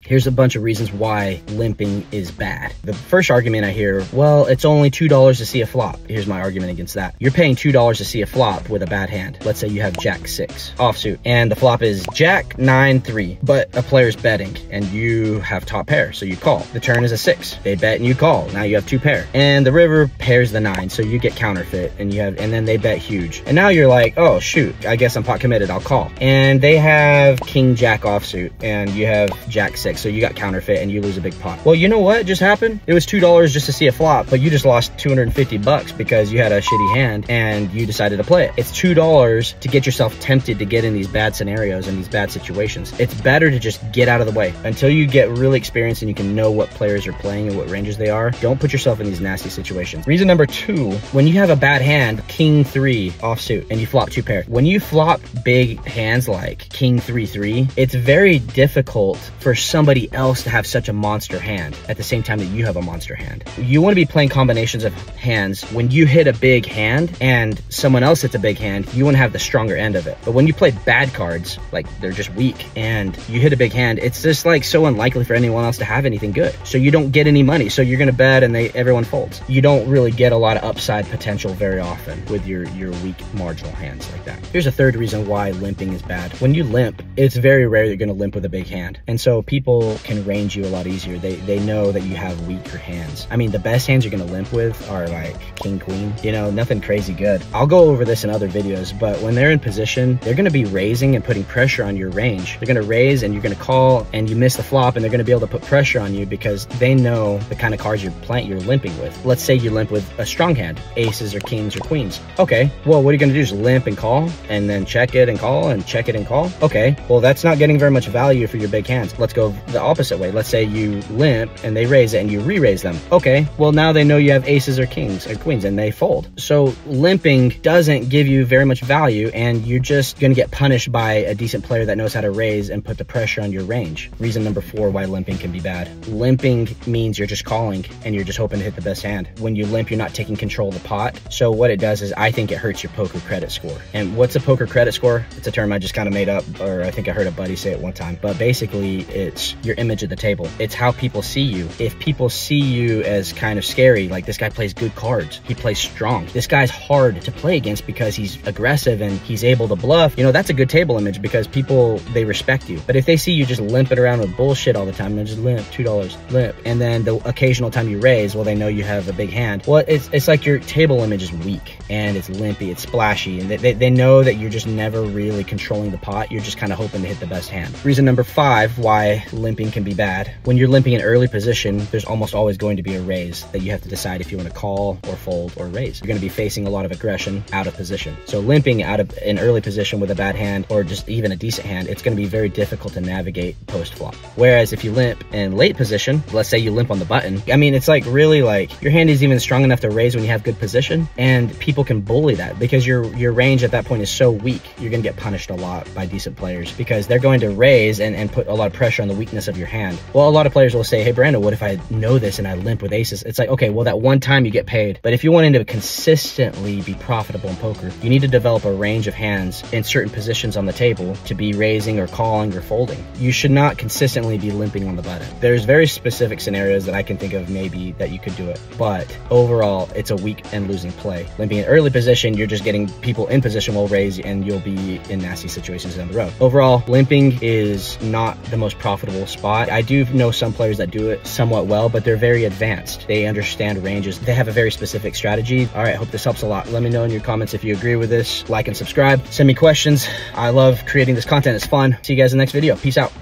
Here's a bunch of reasons why limping is bad. The first argument I hear, well, it's only $2 to see a flop. Here's my argument against that. You're paying $2 to see a flop with a bad hand. Let's say you have Jack 6 offsuit and the flop is Jack 9 3, but a player's betting and you have top pair, so you call. The turn is a 6. They bet and you call. Now you have 2 pair. And the river pairs the 9, so you get counterfeit and then they bet huge. And now you're like, oh shoot, I guess I'm pot committed, I'll call. And they have King Jack offsuit and you have Jack 6, so you got counterfeit and you lose a big pot. Well, you know what just happened? It was $2 just to see a flop, but you just lost 250 bucks because you had a shitty hand and you decided to play it. It's $2 to get yourself tempted to get in these bad scenarios and these bad situations. It's better to just get out of the way until you get really experienced and you can know what players are playing and what ranges they are. Don't put yourself in these nasty situations. Reason number 2, when you have a bad hand, King 3 offsuit, and you flop 2 pair. When you flop big hands like King 3 3, it's very difficult for somebody else to have such a monster hand at the same time that you have a monster hand. You want to be playing combinations of hands. When you hit a big hand and someone else hits a big hand, you want to have the stronger end of it. But when you play bad cards, like they're just weak, and you hit a big hand, it's just like so unlikely for anyone else to have anything good. So you don't get any money. So you're going to bet and everyone folds. You don't really get a lot of upside potential very often with your weak marginal hands like that. Here's a third reason why limping is bad. When you limp, it's very rare you're going to limp with a big hand. And so people can range you a lot easier. They know that you have weaker hands. I mean, the best hands you're going to limp with are like King Queen, you know, nothing crazy good. I'll go over this in other videos, but when they're in position, they're going to be raising and putting pressure on your range. They're going to raise and you're going to call and you miss the flop and they're going to be able to put pressure on you because they know the kind of cards you're limping with. Let's say you limp with a strong hand, aces or kings or queens. Okay, well, what are you going to do? Is limp and call and then check it and call and check it and call? Okay, well, that's not getting very much value for your big hands. Let's go the opposite way. Let's say you limp and they raise it and you re-raise them. Okay, well, now they know you have aces or kings or queens and they fold. So limping doesn't give you very much value and you're just going to get punished by a decent player that knows how to raise and put the pressure on your range. Reason number 4 why limping can be bad. Limping means you're just calling and you're just hoping to hit the best hand. When you limp, you're not taking control of the pot. So what it does is I think it hurts your poker credit score. And what's a poker credit score? It's a term I just kind of made up, or I think I heard a buddy say it one time. But basically, it's your image at the table. It's how people see you. If people see you as kind of scary, like this guy plays good cards, he plays strong, this guy's hard to play against because he's aggressive and he's able to bluff, you know, that's a good table image because people, they respect you. But if they see you just limping around with bullshit all the time, and just limp, $2, limp, and then the occasional time you raise, well, they know you have a big hand. Well, it's like your table image is weak and it's limpy, it's splashy, and they know that you're just never really controlling the pot. You're just kind of hoping to hit the best hand. Reason number 5 why limping can be bad. When you're limping in early position, there's almost always going to be a raise that you have to decide if you want to call or fold or raise. You're going to be facing a lot of aggression out of position. So limping out of an early position with a bad hand or just even a decent hand, it's going to be very difficult to navigate post flop. Whereas if you limp in late position, let's say you limp on the button, I mean, it's like really like your hand is even strong enough to raise when you have good position, and people can bully that because your range at that point is so weak. You're going to get punished a lot by decent players because they're going to raise and put a lot of pressure on the weakness of your hand. Well, a lot of players will say, hey, Brando, what if I know this and I limp with aces? It's like, okay, well, that one time you get paid. But if you want to consistently be profitable in poker, you need to develop a range of hands in certain positions on the table to be raising or calling or folding. You should not consistently be limping on the button. There's very specific scenarios that I can think of maybe that you could do it, but overall, it's a weak and losing play. Limping in early position, you're just getting people in position will raise and you'll be in nasty situations down the road. Overall, limping is not the most profitable spot. I do know some players that do it somewhat well, but they're very advanced. They understand ranges. They have a very specific strategy. All right, hope this helps a lot. Let me know in your comments if you agree with this. Like and subscribe. Send me questions. I love creating this content. It's fun. See you guys in the next video. Peace out.